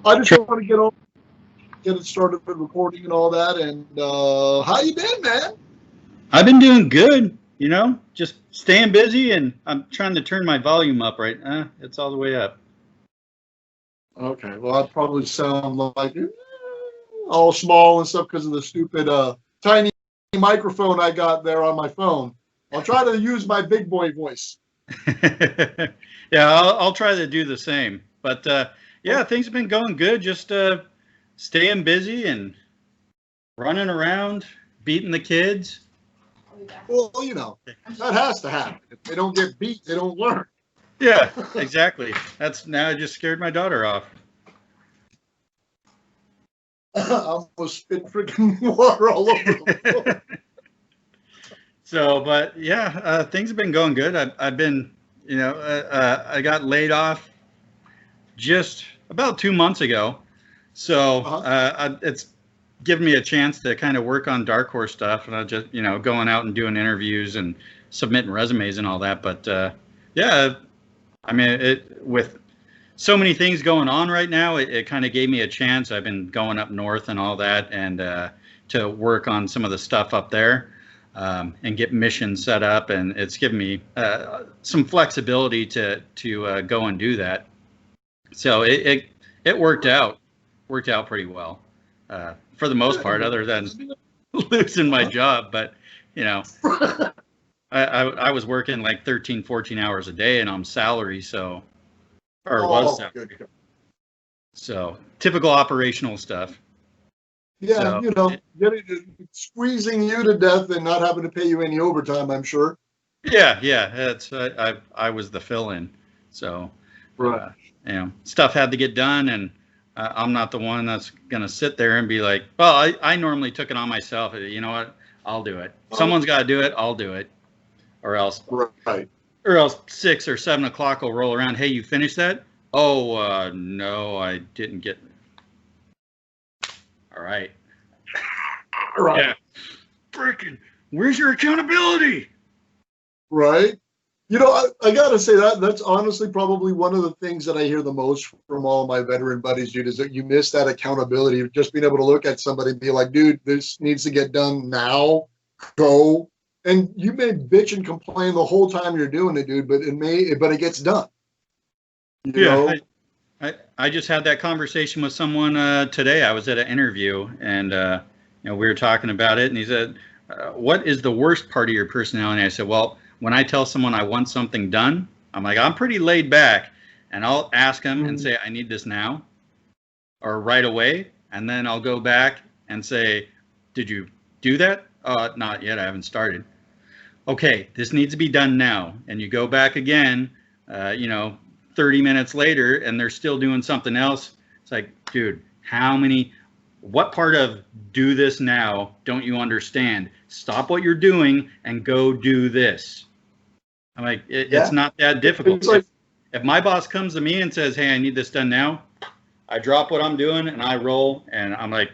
I just want to get it started with recording and all that. And how you been, man? I've been doing good, just staying busy, and I'm trying to turn my volume up right now. It's all the way up. Okay, well, I probably sound like all small and stuff because of the stupid tiny microphone I got there on my phone. I'll try to use my big boy voice. Yeah, I'll try to do the same. But yeah, things have been going good. Just staying busy and running around, beating the kids. Well, that has to happen. If they don't get beat, they don't learn. Yeah, exactly. Now I just scared my daughter off. I almost spit freaking water all over the floor. So, but yeah, things have been going good. I've been, I got laid off just about 2 months ago. So it's given me a chance to kind of work on Dark Horse stuff, and I just, going out and doing interviews and submitting resumes and all that. But yeah, I mean, with so many things going on right now, it kind of gave me a chance. I've been going up north and all that, and to work on some of the stuff up there. And get missions set up, and it's given me some flexibility to go and do that. So it worked out pretty well for the most part, other than losing my job. But I was working like 13, 14 hours a day, and I'm salary, was salary. So typical operational stuff. Yeah, squeezing you to death and not having to pay you any overtime, I'm sure. Yeah. It's I was the fill-in, so right. Stuff had to get done, and I'm not the one that's gonna sit there and be like, well, I normally took it on myself. You know what? I'll do it. Someone's got to do it. I'll do it, or else. Right. Or else 6 or 7 o'clock will roll around. Hey, you finished that? Oh, no, I didn't get. All right. Right. Yeah. Freaking, where's your accountability? Right. I got to say that's honestly probably one of the things that I hear the most from all my veteran buddies, dude, is that you miss that accountability, just being able to look at somebody and be like, dude, this needs to get done now. Go. And you may bitch and complain the whole time you're doing it, dude, but it gets done. I just had that conversation with someone today. I was at an interview, and we were talking about it, and he said, what is the worst part of your personality? I said, well, when I tell someone I want something done, I'm like, I'm pretty laid back, and I'll ask them and say, I need this now or right away, and then I'll go back and say, did you do that? Not yet. I haven't started. Okay, this needs to be done now. And you go back again, 30 minutes later, and they're still doing something else. It's like, dude, what part of do this now don't you understand? Stop what you're doing and go do this. I'm like, it's not that difficult. If my boss comes to me and says, hey, I need this done now, I drop what I'm doing and I roll, and I'm like,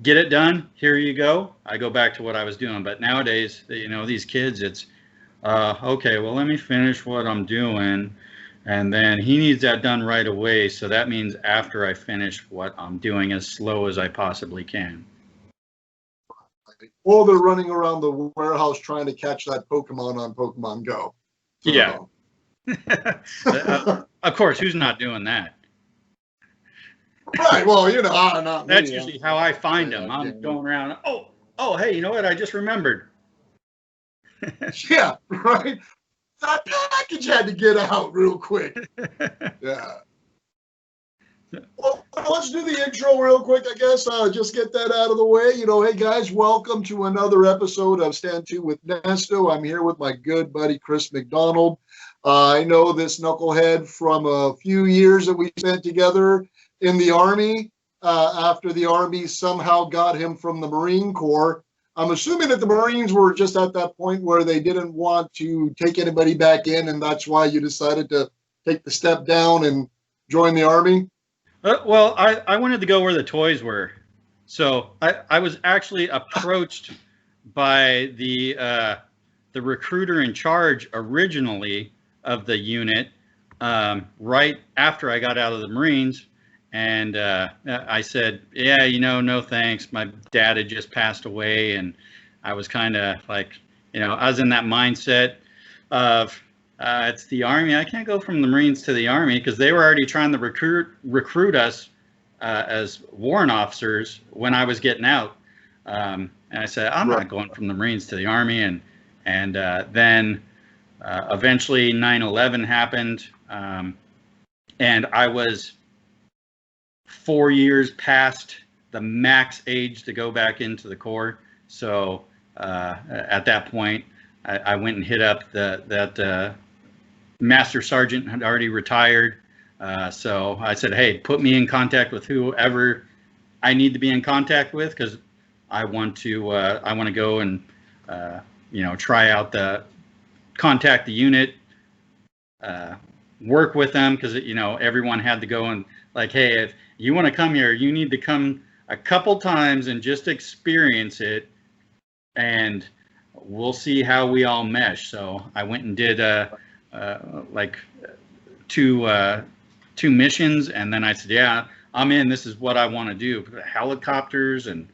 get it done. Here you go. I go back to what I was doing. But nowadays, these kids, it's, okay, well, let me finish what I'm doing. And then he needs that done right away. So that means after I finish what I'm doing as slow as I possibly can. Or they're running around the warehouse trying to catch that Pokemon on Pokemon Go. So, yeah. Of course, who's not doing that? Right. Well, not that's me. Usually how I find them. I'm going around. Oh, hey, you know what? I just remembered. Yeah, right. That package had to get out real quick. Yeah. Well, let's do the intro real quick, I guess. Just get that out of the way. Hey, guys, welcome to another episode of Stand 2 with Nesto. I'm here with my good buddy, Chris McDonald. I know this knucklehead from a few years that we spent together in the Army after the Army somehow got him from the Marine Corps. I'm assuming that the Marines were just at that point where they didn't want to take anybody back in, and that's why you decided to take the step down and join the Army? Well, I wanted to go where the toys were. So I was actually approached by the recruiter in charge originally of the unit right after I got out of the Marines. And I said, yeah, no thanks. My dad had just passed away, and I was kind of like, I was in that mindset of it's the Army. I can't go from the Marines to the Army because they were already trying to recruit us as warrant officers when I was getting out. And I said, I'm not going from the Marines to the Army. And then eventually 9/11 happened, and I was 4 years past the max age to go back into the Corps. So at that point, I went and hit up that Master Sergeant had already retired. So I said, hey, put me in contact with whoever I need to be in contact with, because I want to go and try out contact the unit, work with them, because everyone had to go and like, hey, if you want to come here, you need to come a couple times and just experience it, and we'll see how we all mesh. So I went and did like two missions, and then I said, yeah, I'm in. This is what I want to do. Helicopters and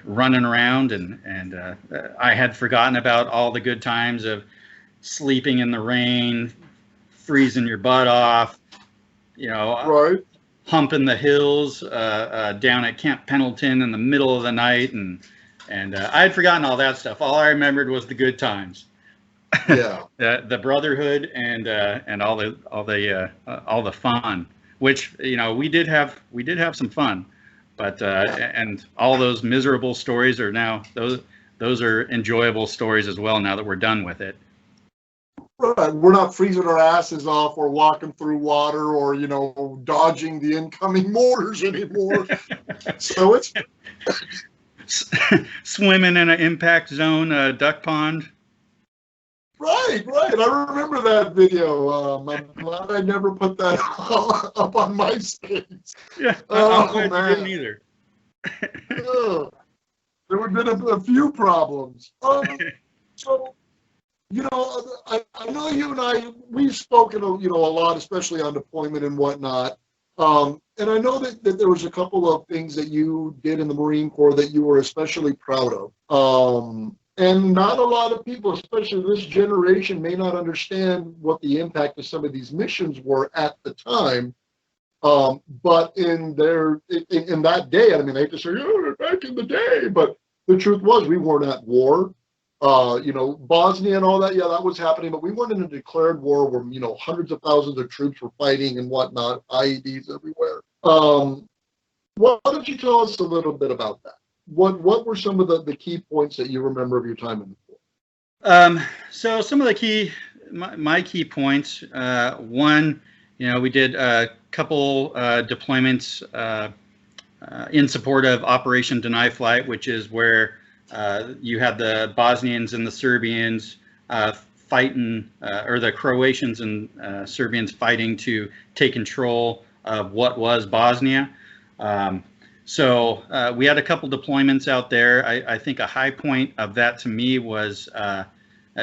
running around, and I had forgotten about all the good times of sleeping in the rain, freezing your butt off, Right. humping the hills down at Camp Pendleton in the middle of the night, and I had forgotten all that stuff. All I remembered was the good times. Yeah. The brotherhood and all the fun, which we did have some fun, but and all those miserable stories are now those are enjoyable stories as well now that we're done with it. Right. We're not freezing our asses off or walking through water or dodging the incoming mortars anymore. So it's swimming in an impact zone duck pond. Right. I remember that video. I'm glad I never put that up on MySpace. Yeah, I'm glad you didn't either. There would have been a few problems. So, I know you and I, we've spoken, a lot, especially on deployment and whatnot. And I know that there was a couple of things that you did in the Marine Corps that you were especially proud of. And not a lot of people, especially this generation, may not understand what the impact of some of these missions were at the time. But in that day, I mean, I hate to say, back in the day, but the truth was we weren't at war. Bosnia and all that, yeah, that was happening, but we weren't in a declared war where, hundreds of thousands of troops were fighting and whatnot, IEDs everywhere. Why don't you tell us a little bit about that? What were some of the key points that you remember of your time in the Corps? So some of the my key points, one, we did a couple deployments in support of Operation Deny Flight, which is where you had the Bosnians and the Serbians fighting, or the Croatians and Serbians fighting to take control of what was Bosnia. So we had a couple deployments out there. I think a high point of that to me was,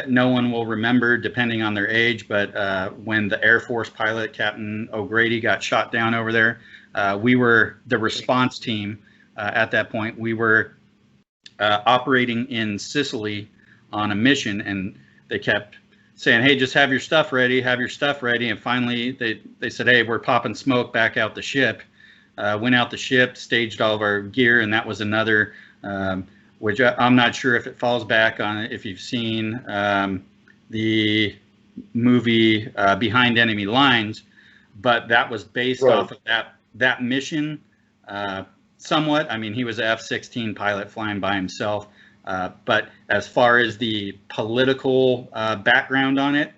no one will remember depending on their age, but when the Air Force pilot, Captain O'Grady, got shot down over there, we were the response team at that point. We were operating in Sicily on a mission, and they kept saying, hey, just have your stuff ready, and finally they said, hey, we're popping smoke back out the ship. Went out the ship, staged all of our gear, and that was another, which I'm not sure if it falls back on, if you've seen the movie Behind Enemy Lines, but that was based off of that mission somewhat. I mean, he was an F-16 pilot flying by himself, but as far as the political background on it,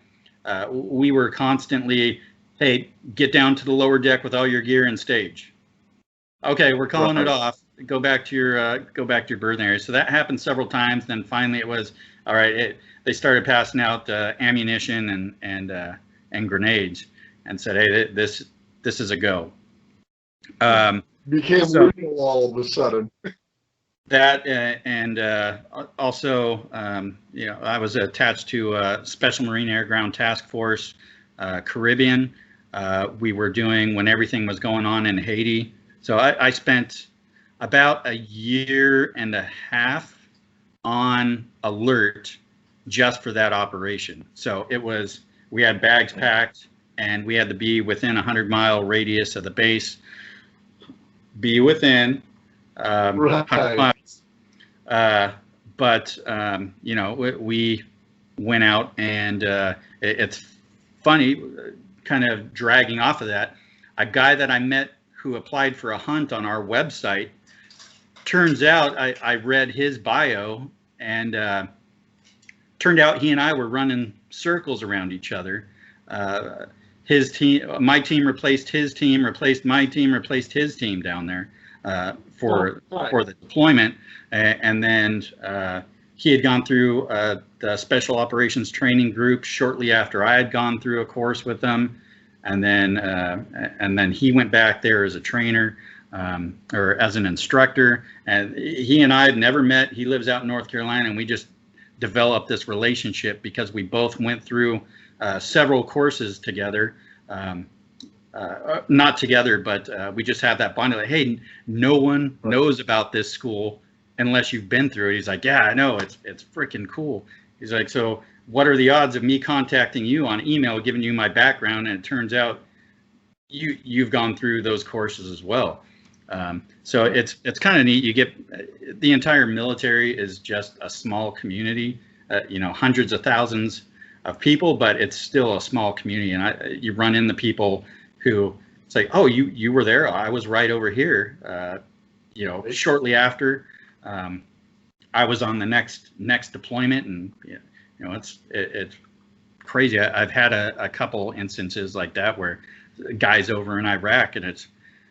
we were constantly, hey, get down to the lower deck with all your gear and stage. Okay, we're calling it off. Go back to your berthing area. So that happened several times. Then finally, it was all right. They started passing out ammunition and grenades, and said, "Hey, this is a go." Became legal all of a sudden. That and also, I was attached to Special Marine Air Ground Task Force Caribbean. we were doing when everything was going on in Haiti. So I spent about a year and a half on alert just for that operation. So we had bags packed, and we had to be within a 100-mile radius of the base, be within 100 miles. But we went out, and it's funny, kind of dragging off of that. A guy that I met who applied for a hunt on our website, turns out I read his bio, and turned out he and I were running circles around each other. His team, my team replaced his team, replaced my team, replaced his team down there for the deployment. And then he had gone through the Special Operations Training Group shortly after I had gone through a course with them. And then he went back there as a trainer, or as an instructor. And he and I had never met. He lives out in North Carolina, and we just developed this relationship because we both went through several courses together. Not together, but we just have that bond. Like, hey, no one knows about this school unless you've been through it. He's like, yeah, I know, it's freaking cool. He's like, so what are the odds of me contacting you on email, giving you my background, and it turns out you've gone through those courses as well. So it's kind of neat. You get, the entire military is just a small community, hundreds of thousands of people, but it's still a small community. And you run into people who, it's like, oh, you were there. I was right over here. Shortly after, I was on the next deployment, and it's crazy. I've had a couple instances like that where guys over in Iraq, and it's,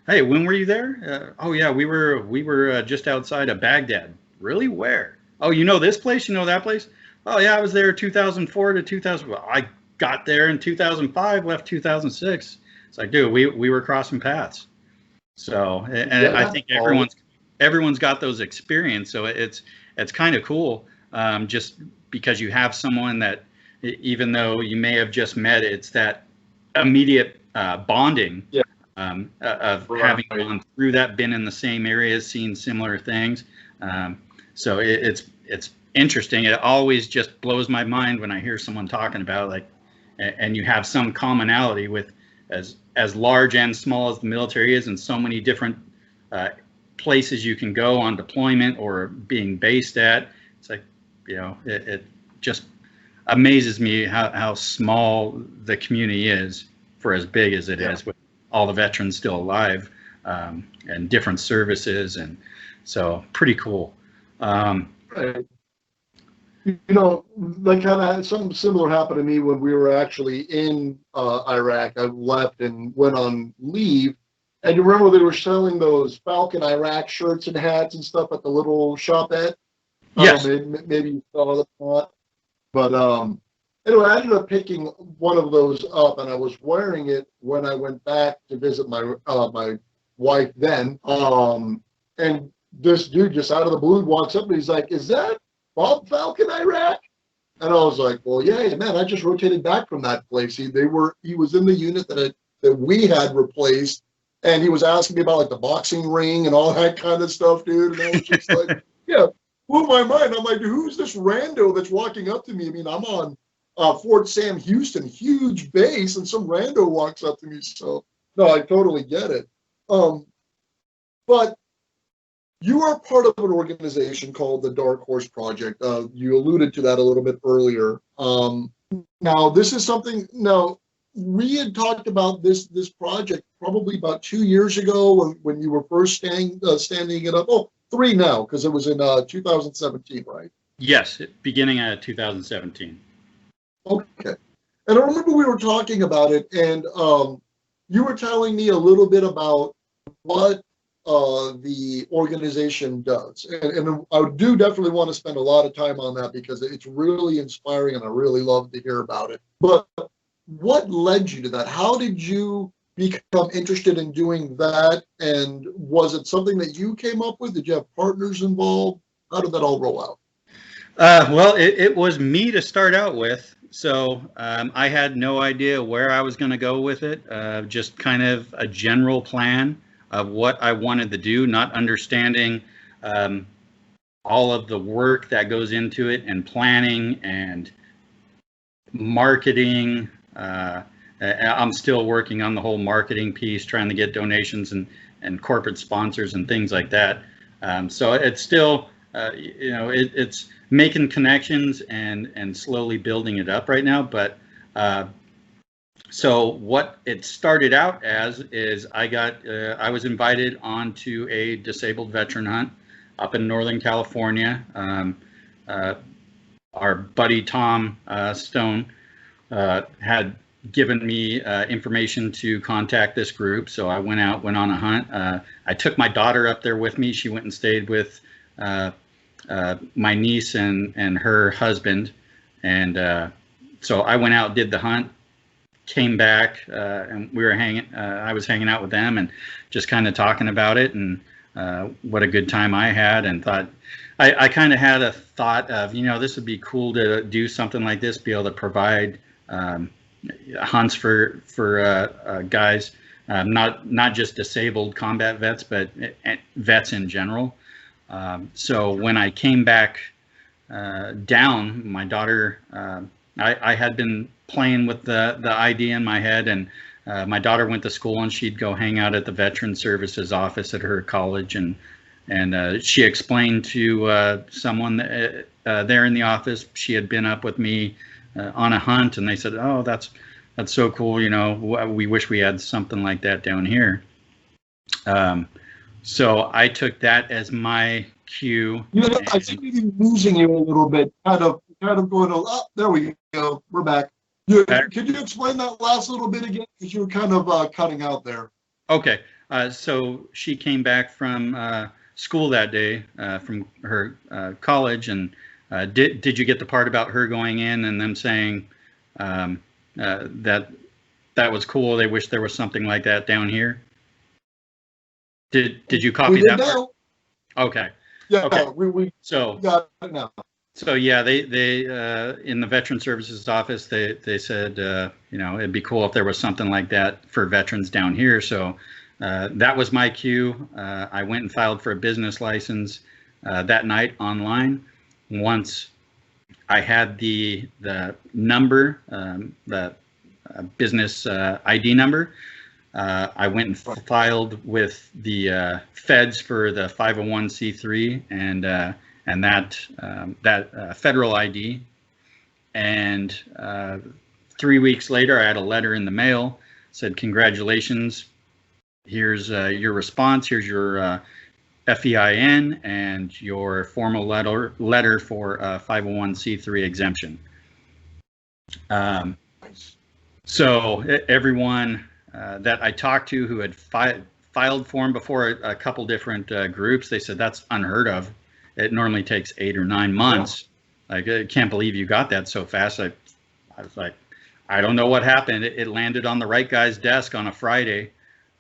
hey, when were you there? Oh yeah, we were just outside of Baghdad. Really? Where? Oh, you know this place? You know that place? Oh yeah, I was there 2004 to 2000. Well, I got there in 2005, left 2006. It's like, dude, we were crossing paths. So, and yeah, I think everyone's got those experience. So it's kind of cool, just because you have someone that, even though you may have just met, it's that immediate bonding. Yeah. Of having gone through that, been in the same areas, seen similar things. So it's interesting. It always just blows my mind when I hear someone talking about, like, and you have some commonality with as large and small as the military is, and so many different places you can go on deployment or being based at. It's like, it just amazes me how small the community is for as big as it is, with all the veterans still alive, and different services. And so pretty cool. Right. Like kind of something similar happened to me when we were actually in Iraq. I left and went on leave. And you remember they were selling those Balkan Iraq shirts and hats and stuff at the little shopette? Yes. Maybe you saw them or not. But anyway, I ended up picking one of those up, and I was wearing it when I went back to visit my wife then. And this dude just out of the blue walks up and he's like, "Is that Bob Falcon Iraq?" And I was like, "Well, yeah, man, I just rotated back from that place. He was in the unit that we had replaced, and he was asking me about like the boxing ring and all that kind of stuff, dude." And I was just like, yeah, blew my mind. I'm like, who's this rando that's walking up to me? I mean, I'm on Fort Sam Houston, huge base, and some rando walks up to me. So no, I totally get it. But you are part of an organization called the Dark Horse Project. You alluded to that a little bit earlier. Now, this is something. Now, we had talked about this project probably about 2 years ago when you were first standing it up. Oh, 3 now, because it was in 2017, right? Yes, beginning of 2017. Okay. And I remember we were talking about it, and you were telling me a little bit about what the organization does. And I do definitely want to spend a lot of time on that because it's really inspiring and I really love to hear about it. But what led you to that? How did you become interested in doing that? And was it something that you came up with? Did you have partners involved? How did that all roll out? Well, it was me to start out with. I had no idea where I was going to go with it. Just kind of a general plan of what I wanted to do, not understanding all of the work that goes into it, and planning and marketing. I'm still working on the whole marketing piece, trying to get donations and corporate sponsors and things like that. So it's still, it's making connections and slowly building it up right now. But so what it started out as is I was invited onto a disabled veteran hunt up in Northern California. Our buddy Tom Stone had given me information to contact this group, so I went on a hunt. I took my daughter up there with me. She went and stayed with my niece and her husband, and so I went out, did the hunt, came back, and we were I was hanging out with them and just kind of talking about it, and what a good time I had, and thought I kind of had a thought of, this would be cool to do something like this, be able to provide hunts for guys, not just disabled combat vets, but vets in general. So when I came back down, my daughter, I had been playing with the idea in my head, and my daughter went to school, and she'd go hang out at the Veteran Services office at her college, and she explained to someone there in the office, she had been up with me on a hunt, and they said, "Oh, that's so cool. We wish we had something like that down here." So I took that as my cue. I think we've been losing you a little bit. Kind of going. Oh, there we go. We're back. Could you explain that last little bit again? Because you were kind of cutting out there. Okay. So she came back from school that day from her college, and did you get the part about her going in and them saying that was cool? They wish there was something like that down here. Did you copy that part? Okay. Yeah. Okay. We got it now. So yeah, they in the Veteran Services office, they said it'd be cool if there was something like that for veterans down here. So that was my cue. I went and filed for a business license that night online. Once I had the number, the business ID number, I went and filed with the feds for the 501c3 and that federal ID. And 3 weeks later, I had a letter in the mail, said, "Congratulations. Here's your response. Here's your FEIN and your formal letter for 501c3 exemption." So everyone that I talked to who had filed for them before, a couple different groups, they said that's unheard of. It normally takes 8 or 9 months. Like, I can't believe you got that so fast. I was like, I don't know what happened. It landed on the right guy's desk on a Friday,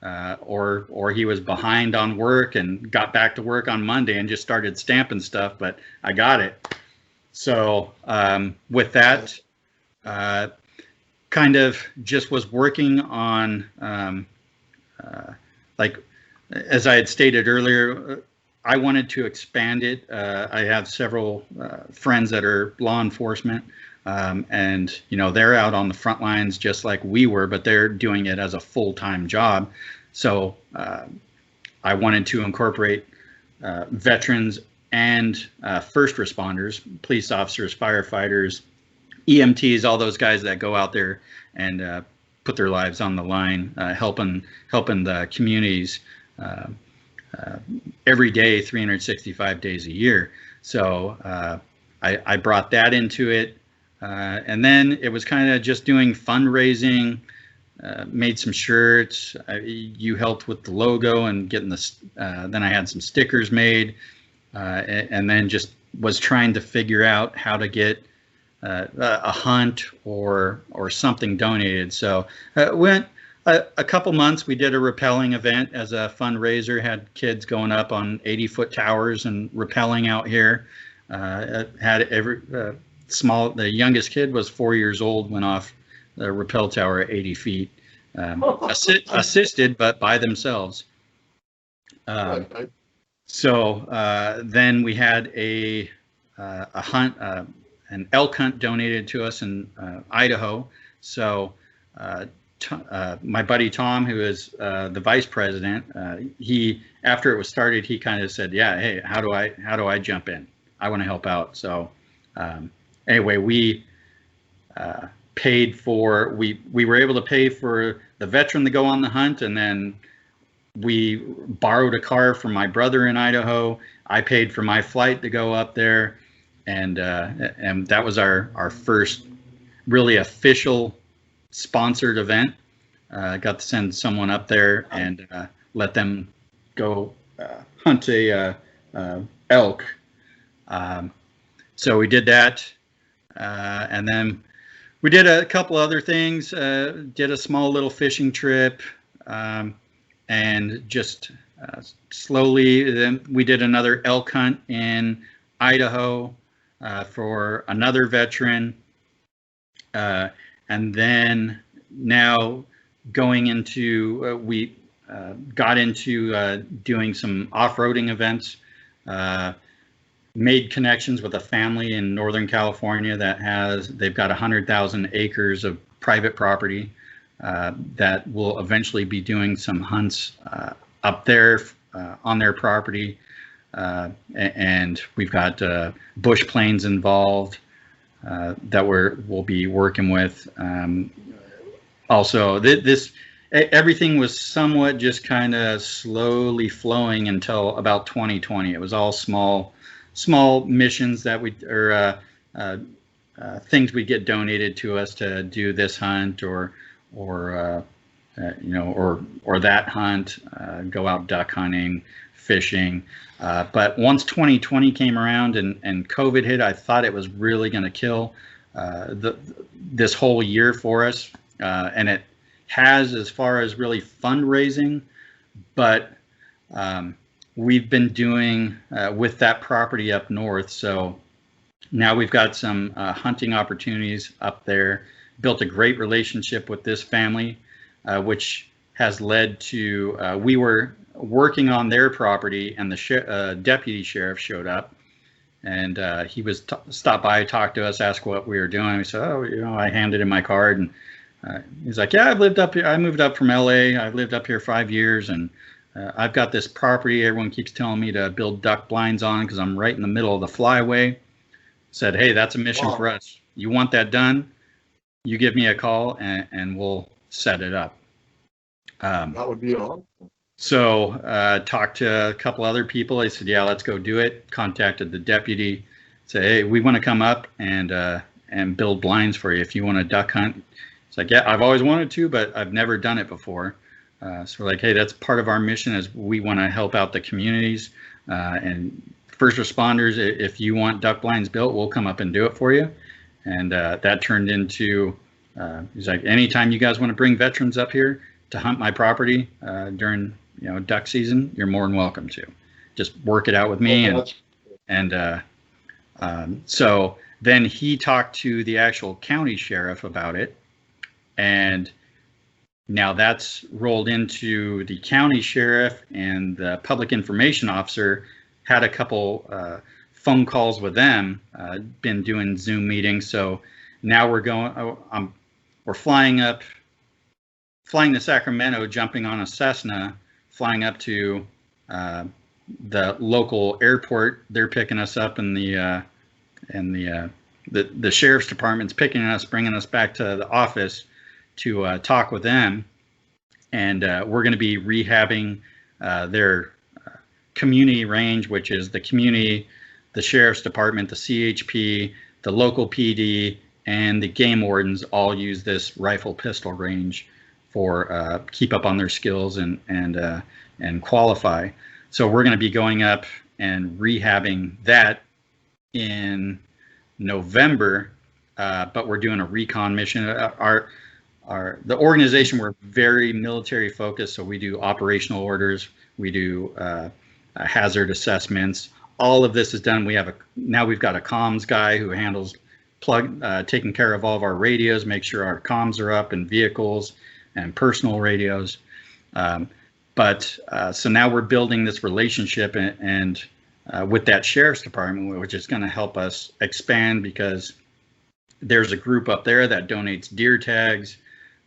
or he was behind on work and got back to work on Monday and just started stamping stuff, but I got it. So with that, kind of just was working on, like, as I had stated earlier, I wanted to expand it. I have several friends that are law enforcement, and they're out on the front lines just like we were, but they're doing it as a full-time job. So I wanted to incorporate veterans and first responders, police officers, firefighters, EMTs, all those guys that go out there and put their lives on the line, helping the communities every day, 365 days a year. So I brought that into it, and then it was kind of just doing fundraising. Made some shirts. You helped with the logo and getting the. Then I had some stickers made, and then just was trying to figure out how to get a hunt or something donated. So went a couple months. We did a rappelling event as a fundraiser. Had kids going up on 80-foot towers and rappelling out here. Had the youngest kid was 4 years old, went off the rappel tower at 80 feet, assisted, but by themselves. Right. So then we had a hunt, an elk hunt donated to us in Idaho. So my buddy Tom, who is the vice president, he, after it was started, he kind of said, "Yeah, hey, how do I jump in? I want to help out." So anyway, we paid for, we were able to pay for the veteran to go on the hunt, and then we borrowed a car from my brother in Idaho. I paid for my flight to go up there, and that was our first really official sponsored event. Got to send someone up there and let them go hunt a elk. So we did that, and then we did a couple other things. Did a small little fishing trip, and just slowly. Then we did another elk hunt in Idaho for another veteran. And then now going into, we got into doing some off-roading events, made connections with a family in Northern California they've got 100,000 acres of private property that will eventually be doing some hunts up there on their property. And we've got bush planes involved. That we'll be working with. Also, everything was somewhat just kind of slowly flowing until about 2020. It was all small missions that things would get donated to us to do this hunt or that hunt, go out duck hunting, fishing. But once 2020 came around and COVID hit, I thought it was really going to kill this whole year for us. And it has, as far as really fundraising, but we've been doing with that property up north. So now we've got some hunting opportunities up there, built a great relationship with this family, which has led to, we were working on their property, and the deputy sheriff showed up, and he was stopped by, talked to us, asked what we were doing. We said, "Oh, I handed him my card," and he's like, "Yeah, I've lived up here. I moved up from LA. I've lived up here 5 years, and I've got this property everyone keeps telling me to build duck blinds on because I'm right in the middle of the flyway." Said, "Hey, that's a mission for us. You want that done? You give me a call, and we'll set it up." That would be awesome. So talked to a couple other people. They said, "Yeah, let's go do it." Contacted the deputy. Said, "Hey, we want to come up and build blinds for you if you want to duck hunt." It's like, "Yeah, I've always wanted to, but I've never done it before." So we're like, "Hey, that's part of our mission, is we want to help out the communities and first responders. If you want duck blinds built, we'll come up and do it for you." And that turned into, he's like, "Anytime you guys want to bring veterans up here to hunt my property during duck season, you're more than welcome to. Just work it out with me." So then he talked to the actual county sheriff about it, and now that's rolled into the county sheriff, and the public information officer had a couple phone calls with them, been doing Zoom meetings. So now we're going, we're flying to Sacramento, jumping on a Cessna, flying up to the local airport. They're picking us up, and the sheriff's department's picking us, bringing us back to the office to talk with them. And we're going to be rehabbing their community range, which is the community, the sheriff's department, the CHP, the local PD, and the game wardens all use this rifle pistol range for keep up on their skills and qualify. So we're going to be going up and rehabbing that in November, but we're doing a recon mission. The organization, we're very military focused, so we do operational orders, we do hazard assessments. All of this is done. Now we've got a comms guy who handles taking care of all of our radios, make sure our comms are up in vehicles and personal radios. So now we're building this relationship and with that sheriff's department, which is going to help us expand, because there's a group up there that donates deer tags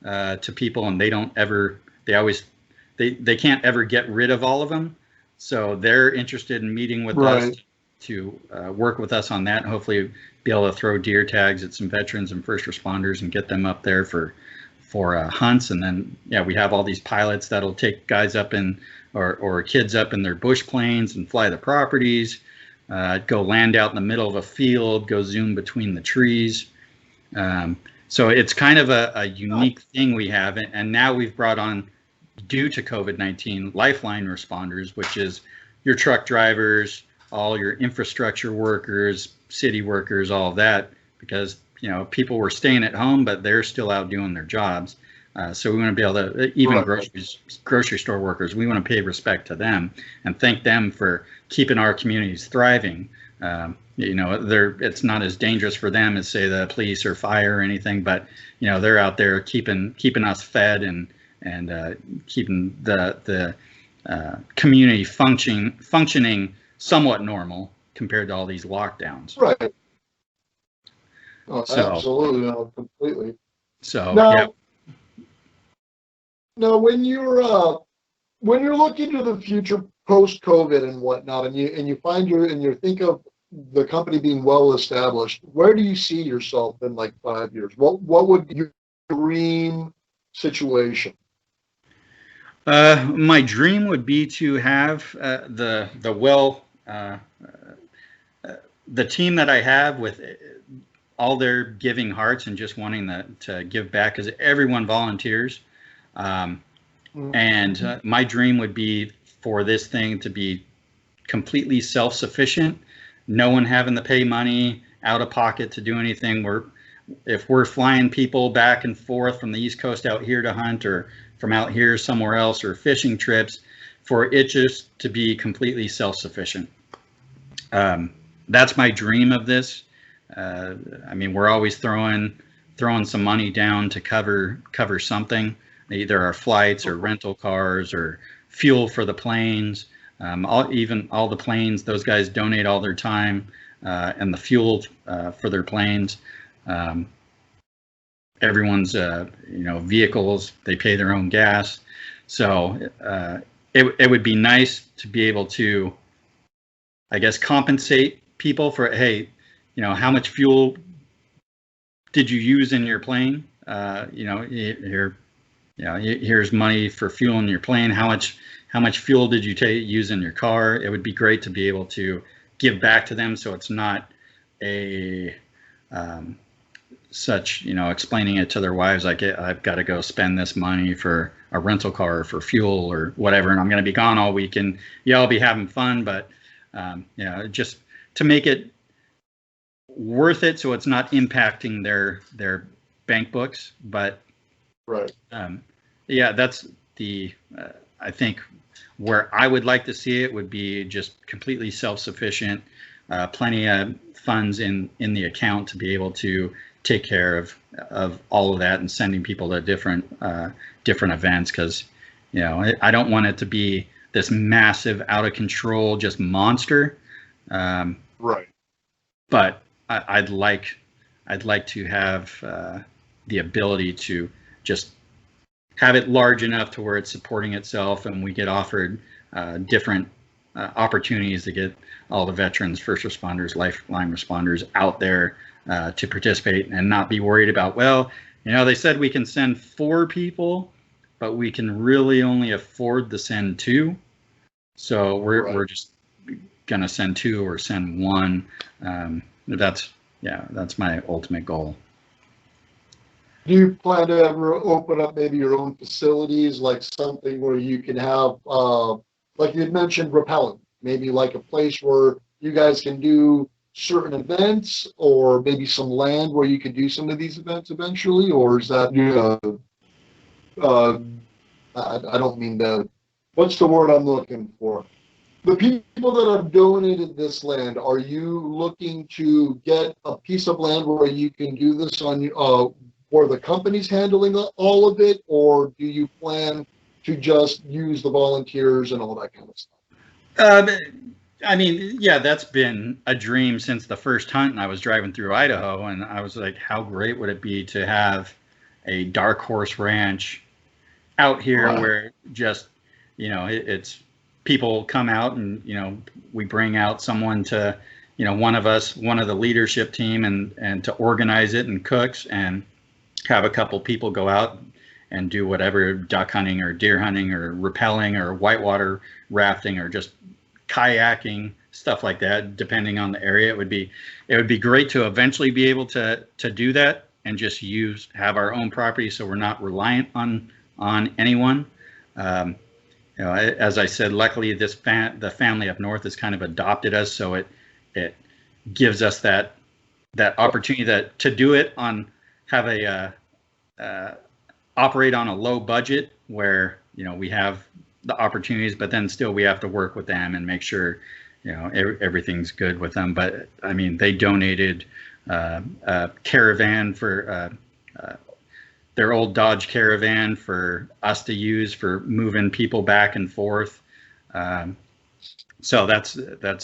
to people, and they can't ever get rid of all of them. So they're interested in meeting with us to work with us on that, and hopefully be able to throw deer tags at some veterans and first responders and get them up there for hunts. And then, we have all these pilots that'll take guys up in or kids up in their bush planes and fly the properties, go land out in the middle of a field, go zoom between the trees. So it's kind of a unique thing we have. And now we've brought on, due to COVID-19, lifeline responders, which is your truck drivers, all your infrastructure workers, city workers, all of that, because people were staying at home, but they're still out doing their jobs. So we want to be able to, even grocery store workers, we want to pay respect to them and thank them for keeping our communities thriving. It's not as dangerous for them as, say, the police or fire or anything, but they're out there keeping us fed and keeping the community functioning somewhat normal compared to all these lockdowns. Right. Oh, so, absolutely, no, completely. So now when you're looking to the future post-COVID and whatnot, and you find you think of the company being well established, where do you see yourself in like 5 years? What would be your dream situation? My dream would be to have the team that I have, with all their giving hearts and just wanting to give back, because everyone volunteers. And my dream would be for this thing to be completely self-sufficient, no one having to pay money out of pocket to do anything. If we're flying people back and forth from the East Coast out here to hunt, or from out here somewhere else, or fishing trips, for it just to be completely self-sufficient. That's my dream of this. We're always throwing some money down to cover something, either our flights or rental cars or fuel for the planes. All the planes, those guys donate all their time and the fuel for their planes. Everyone's vehicles, they pay their own gas. So it would be nice to be able to, I guess, compensate people for, hey, how much fuel did you use in your plane? Here's money for fuel in your plane. How much fuel did you use in your car? It would be great to be able to give back to them, so it's not explaining it to their wives like, I've got to go spend this money for a rental car or for fuel or whatever, and I'm going to be gone all week, and I'll be having fun, but just to make it worth it, so it's not impacting their bank books. But that's I think where I would like to see it would be just completely self-sufficient, plenty of funds in the account to be able to take care of all of that, and sending people to different events, because I don't want it to be this massive, out of control, just monster. But I'd like to have the ability to just have it large enough to where it's supporting itself, and we get offered different opportunities to get all the veterans, first responders, lifeline responders out there to participate, and not be worried about, they said we can send 4 people, but we can really only afford to send 2. So we're just gonna send 2 or send 1. That's my ultimate goal. Do you plan to ever open up maybe your own facilities, like something where you can have, like you had mentioned, rappelling, maybe like a place where you guys can do certain events, or maybe some land where you can do some of these events eventually? Or is that, I don't mean to, what's the word I'm looking for? the people that have donated this land, are you looking to get a piece of land where you can do this on, where the company's handling all of it, or do you plan to just use the volunteers and all that kind of stuff? I mean, yeah, that's been a dream since the first hunt, and I was driving through Idaho, and I was like, how great would it be to have a dark horse ranch out here where just, it's people come out and, we bring out someone to, one of the leadership team and to organize it and cooks and have a couple people go out and do whatever, duck hunting or deer hunting or rappelling or whitewater rafting or just kayaking, stuff like that, depending on the area. It would be great to eventually be able to do that and just have our own property, so we're not reliant on anyone. As I said, luckily the family up north has kind of adopted us, so it gives us that opportunity to do it operate on a low budget where we have the opportunities, but then still we have to work with them and make sure everything's good with them. But I mean, they donated a caravan for their old Dodge Caravan for us to use for moving people back and forth. So that's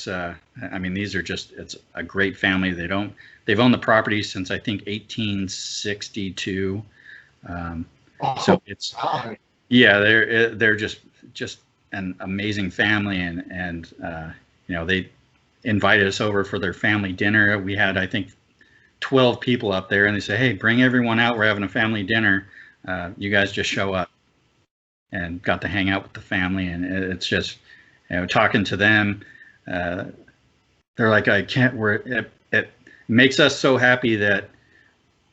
I mean, it's a great family. They've owned the property since I think 1862. So it's, yeah, they're just an amazing family, and they invited us over for their family dinner. We had, I think, 12 people up there, and they said, hey, bring everyone out, we're having a family dinner, you guys just show up. And got to hang out with the family, and it's just, talking to them, they're like, it makes us so happy that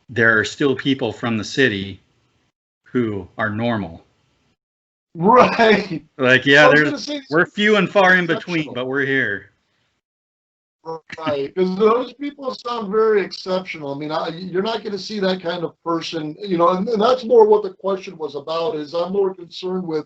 there are still people from the city who are normal. Right. Like, yeah, we're few and far in between, but we're here. Right, because those people sound very exceptional. I mean, you're not going to see that kind of person, and that's more what the question was about. Is I'm more concerned with,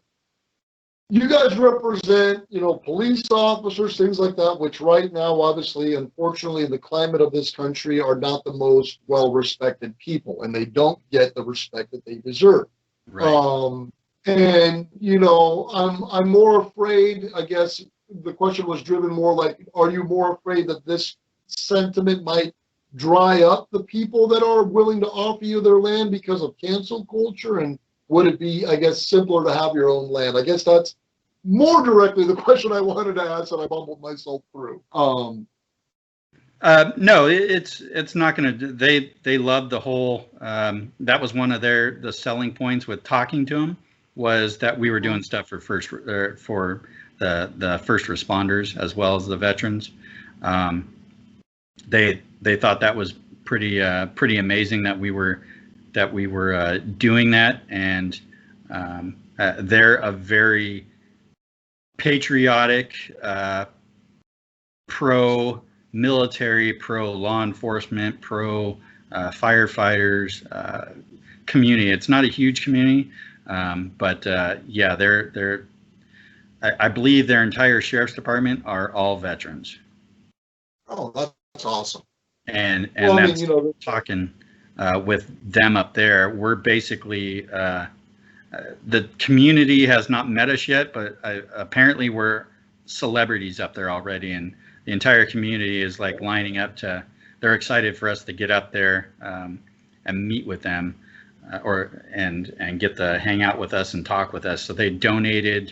you guys represent, police officers, things like that, which right now, obviously, unfortunately, in the climate of this country, are not the most well-respected people, and they don't get the respect that they deserve. Right. And I'm more afraid, I guess the question was driven more like, are you more afraid that this sentiment might dry up the people that are willing to offer you their land because of cancel culture? And would it be, I guess, simpler to have your own land? I guess that's more directly the question I wanted to ask, and I bumbled myself through. No, it's not going to. They love the whole. That was one of the selling points with talking to them, was that we were doing stuff for the first responders as well as the veterans. They thought that was pretty amazing that we were doing that, and they're a very patriotic, pro military, pro law enforcement, pro firefighters community. It's not a huge community, but yeah, they're I believe their entire sheriff's department are all veterans. Oh, that's awesome. And that's, talking with them up there. We're basically, the community has not met us yet, but apparently we're celebrities up there already, and the entire community is like lining up they're excited for us to get up there and meet with them, and get to hang out with us and talk with us. So they donated,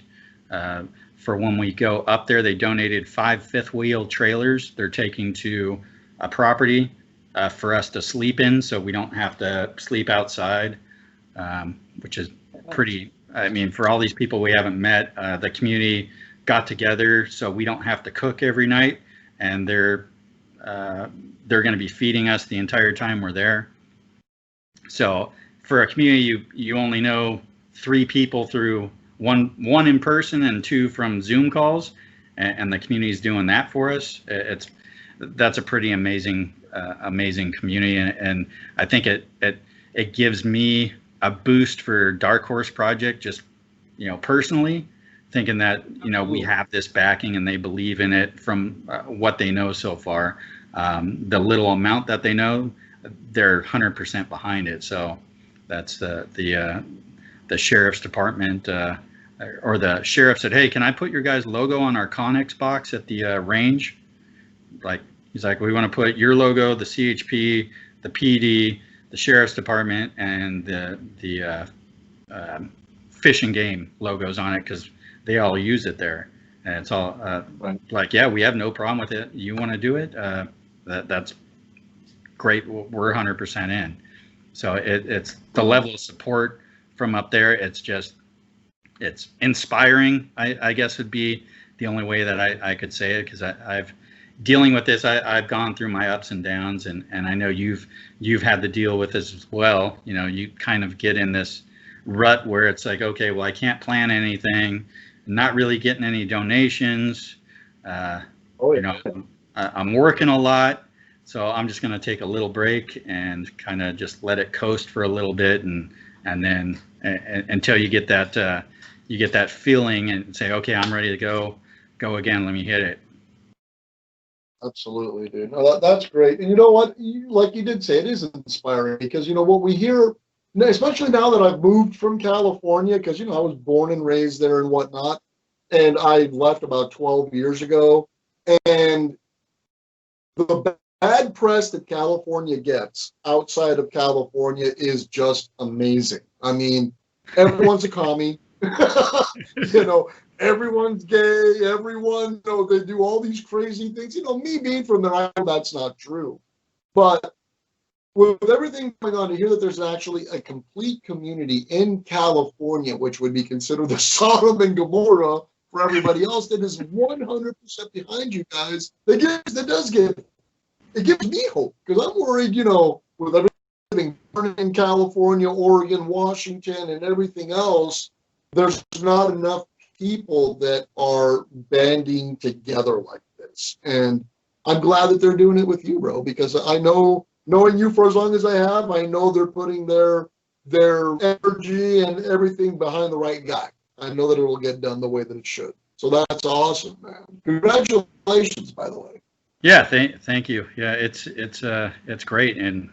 for when we go up there, they donated 5 fifth-wheel trailers they're taking to a property for us to sleep in, so we don't have to sleep outside, which is pretty, I mean, for all these people we haven't met, the community got together so we don't have to cook every night, and they're going to be feeding us the entire time we're there. So for a community, you only know 3 people through one in person and 2 from Zoom calls, and the community is doing that for us. That's a pretty amazing community, and I think it gives me a boost for Dark Horse Project, just personally, thinking that, we have this backing and they believe in it from what they know so far. The little amount that they know, they're 100% behind it. So that's the sheriff's department, or the sheriff said, "Hey, can I put your guys' logo on our Connex box at the range?" Like, he's like, "We want to put your logo, the CHP, the PD, the sheriff's department, and the Fish and Game logos on it, because they all use it there." And it's all Right. like, "Yeah, we have no problem with it. You want to do it? That's great. We're 100% in." So it's the level of support from up there. It's inspiring, I guess would be the only way that I could say it, because I've dealing with this. I've gone through my ups and downs, and I know you've had to deal with this as well. You kind of get in this rut where it's like, okay, well, I can't plan anything, not really getting any donations. I'm working a lot, so I'm just going to take a little break and kind of just let it coast for a little bit, and then until you get that feeling and say, okay, I'm ready to go again. Let me hit it. Absolutely, dude. No, that's great. And you know what? Like you did say, it is inspiring, because what we hear, especially now that I've moved from California, because I was born and raised there and whatnot, and I left about 12 years ago, and the bad press that California gets outside of California is just amazing. I mean, everyone's a commie. Everyone's gay. Everyone, they do all these crazy things. Me being from there, I know that's not true. But with everything going on, to hear that there's actually a complete community in California, which would be considered the Sodom and Gomorrah for everybody else, that is 100% behind you guys, it gives me hope, because I'm worried, with everything in California, Oregon, Washington, and everything else, there's not enough people that are banding together like this. And I'm glad that they're doing it with you, bro, because I know, knowing you for as long as I have, I know they're putting their energy and everything behind the right guy. I know that it will get done the way that it should. So that's awesome, man. Congratulations, by the way. Yeah, thank you. Yeah, it's great. And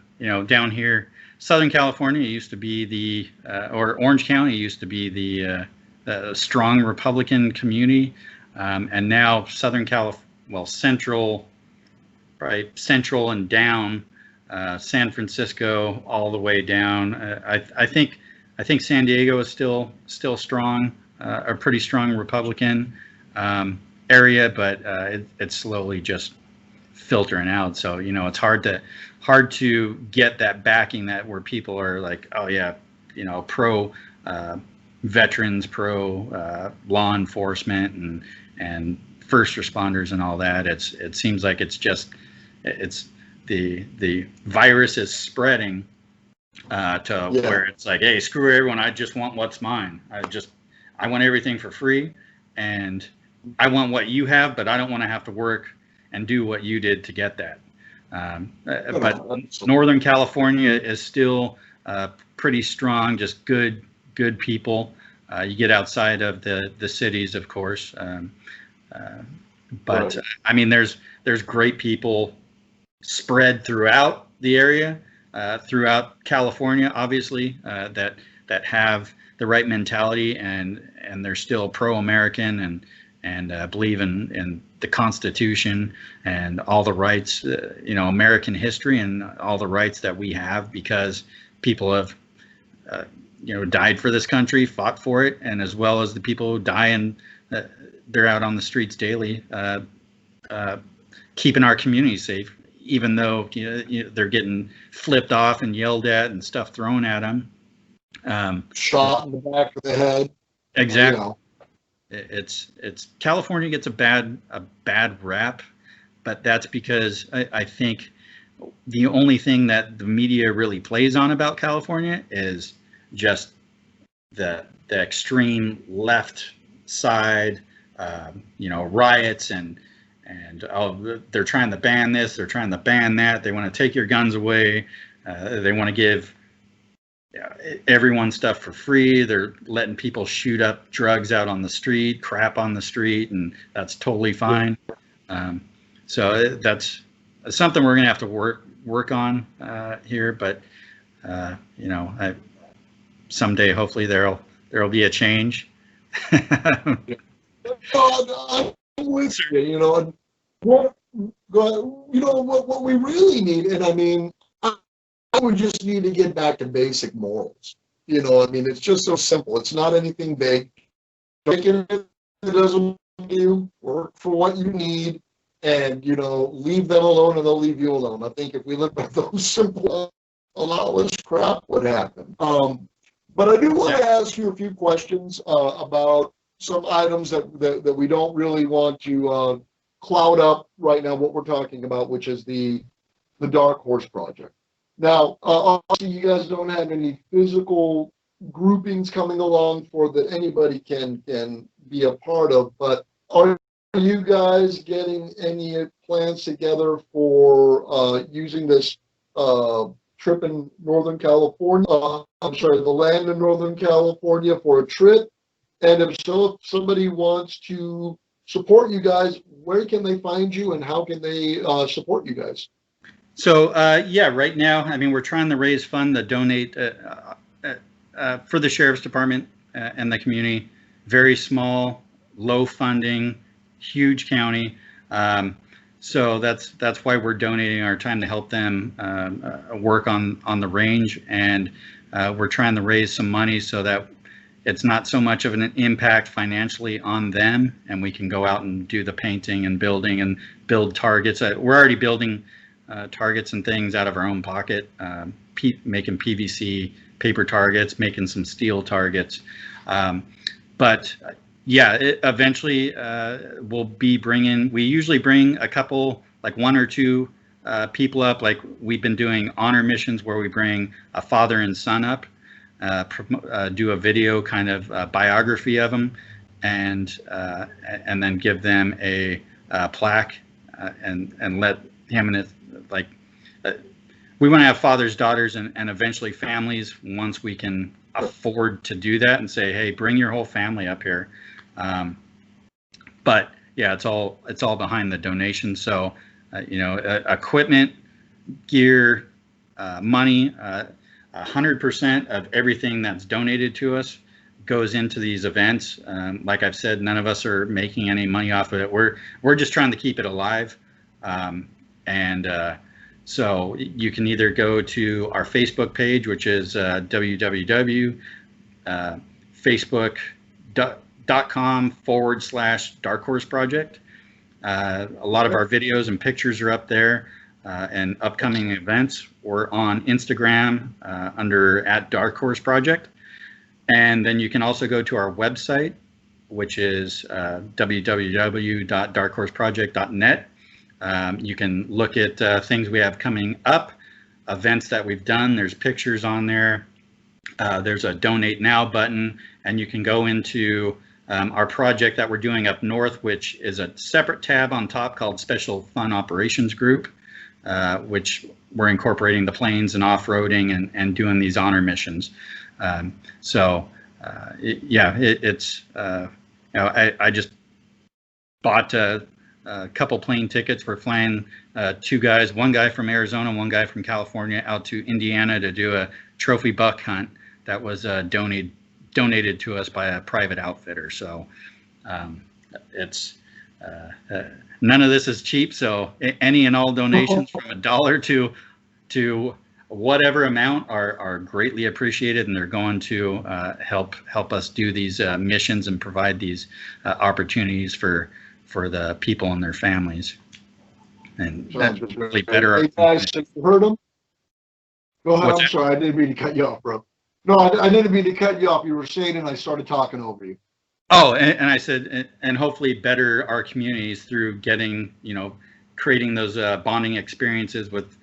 down here, Southern California used to be or Orange County used to be the strong Republican community, and now Central, right, Central and down, San Francisco all the way down. I think San Diego is still strong, a pretty strong Republican area, but it's slowly just filtering out. So it's hard to get that backing, that where people are like, oh yeah, pro veterans, pro law enforcement, and first responders and all that. It seems like it's the virus is spreading where it's like, hey, screw everyone, I just want what's mine. I want everything for free, and I want what you have, but I don't want to have to work and do what you did to get that. But Northern California is still pretty strong, just good people. You get outside of the cities, of course, but right. I mean, there's great people spread throughout the area, throughout California, obviously, that have the right mentality, and they're still pro-American and believe in the Constitution and all the rights, American history and all the rights that we have, because people have died for this country, fought for it, and as well as the people who die and they're out on the streets daily, keeping our community safe, even though they're getting flipped off and yelled at and stuff thrown at them. Shot in the back of the head. Exactly. It's California gets a bad rap, but that's because I think the only thing that the media really plays on about California is just the extreme left side, riots and they're trying to ban this, they're trying to ban that, they want to take your guns away, they want to give everyone's stuff for free. They're letting people shoot up drugs out on the street, crap on the street, and that's totally fine. So that's something we're going to have to work on here. But you know, someday hopefully there'll be a change. I'm with you. You know, what we really need, and I mean, I would just need to get back to basic morals. You know, I mean, it's just so simple. It's not anything big. Take it that doesn't do, work for what you need, and, you know, leave them alone and they'll leave you alone. I think if we live by those simple, a lot less crap would happen. But I do want to ask you a few questions about some items that we don't really want to cloud up right now what we're talking about, which is the Dark Horse Project. Now, obviously, you guys don't have any physical groupings coming along for that anybody can be a part of, but are you guys getting any plans together for using this trip in Northern California? The land in Northern California for a trip? And if so, if somebody wants to support you guys, where can they find you and how can they support you guys? So yeah, right now, I mean, we're trying to raise fund to donate for the Sheriff's Department and the community. Very small, low funding, huge county. So that's why we're donating our time to help them work on the range, and we're trying to raise some money so that it's not so much of an impact financially on them, and we can go out and do the painting and building and build targets. We're already building targets and things out of our own pocket, making PVC paper targets, making some steel targets. But yeah, eventually we'll be bringing, we usually bring a couple, like one or two people up. Like we've been doing honor missions where we bring a father and son up, do a video kind of biography of them, and then give them a plaque and let him and his, like, we want to have fathers, daughters, and eventually families once we can afford to do that, and say, hey, bring your whole family up here. But yeah, it's all behind the donation. So you know, equipment, gear, money, 100% of everything that's donated to us goes into these events. Like I've said, none of us are making any money off of it. We're just trying to keep it alive. So you can either go to our Facebook page, which is www.facebook.com/Dark Horse Project. A lot of our videos and pictures are up there, and upcoming events. We're on Instagram under @Dark Horse Project. And then you can also go to our website, which is www.darkhorseproject.net. You can look at things we have coming up, events that we've done. There's pictures on there. There's a donate now button, and you can go into our project that we're doing up north, which is a separate tab on top called Special Fun Operations Group, which we're incorporating the planes and off-roading and doing these honor missions. It's you know, I just bought a couple plane tickets. We're flying two guys, one guy from Arizona, one guy from California, out to Indiana to do a trophy buck hunt that was donated to us by a private outfitter. So it's none of this is cheap. So any and all donations from $1 to whatever amount are greatly appreciated, and they're going to help us do these missions and provide these opportunities for the people and their families. And that's really better. Hey guys, you heard them? Go ahead. I'm sorry, I didn't mean to cut you off, bro. No, I didn't mean to cut you off. You were saying, and I started talking over you. Oh, and I said, and hopefully better our communities through getting, you know, creating those bonding experiences with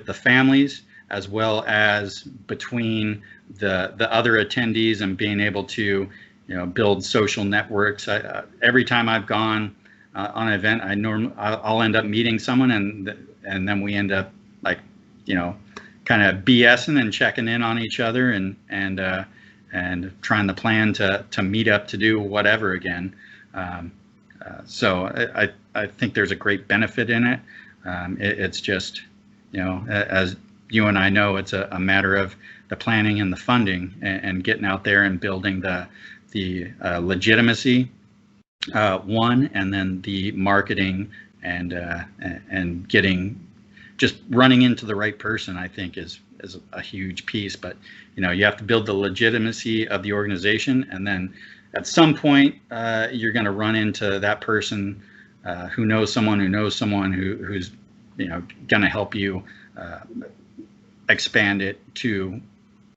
the families, as well as between the other attendees, and being able to, you know, build social networks. Every time I've gone on an event, I'll end up meeting someone, and then we end up, like, you know, kind of BSing and checking in on each other and trying to plan to meet up to do whatever again. So I think there's a great benefit in it. It's just, as you and I know, it's a matter of the planning and the funding and getting out there and building the legitimacy, one, and then the marketing and getting, just running into the right person, I think is a huge piece. But you have to build the legitimacy of the organization, and then at some point you're going to run into that person who knows someone who's going to help you expand it to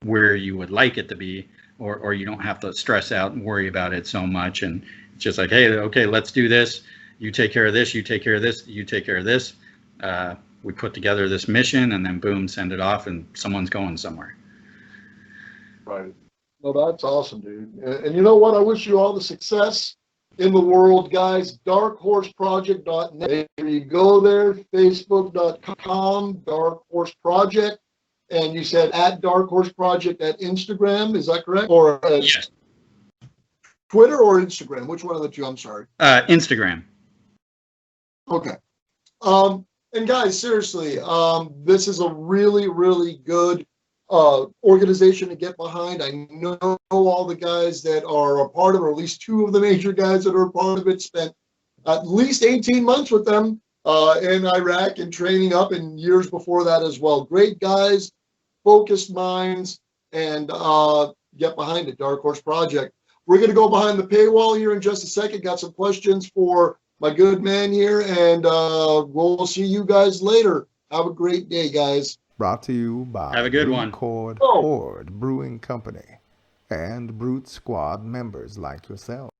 where you would like it to be, or you don't have to stress out and worry about it so much. And it's just like, hey, okay, let's do this. You take care of this, you take care of this, you take care of this. We put together this mission, and then boom, send it off, and someone's going somewhere. Right. Well, that's awesome, dude. And you know what? I wish you all the success in the world, guys. darkhorseproject.net. You go there, facebook.com, Dark Horse Project. And you said at Dark Horse Project at Instagram. Is that correct? Or yes. Twitter or Instagram? Which one of the two? I'm sorry. Instagram. Okay. And guys, seriously, this is a really, really good organization to get behind. I know all the guys that are a part of it, or at least two of the major guys that are a part of it, spent at least 18 months with them in Iraq and training up, and years before that as well. Great guys, focused minds, and get behind it, Dark Horse Project. We're going to go behind the paywall here in just a second. Got some questions for my good man here, and we'll see you guys later. Have a great day, guys. Brought to you by Have a good one. Horde Brewing Company and Brute Squad members like yourself.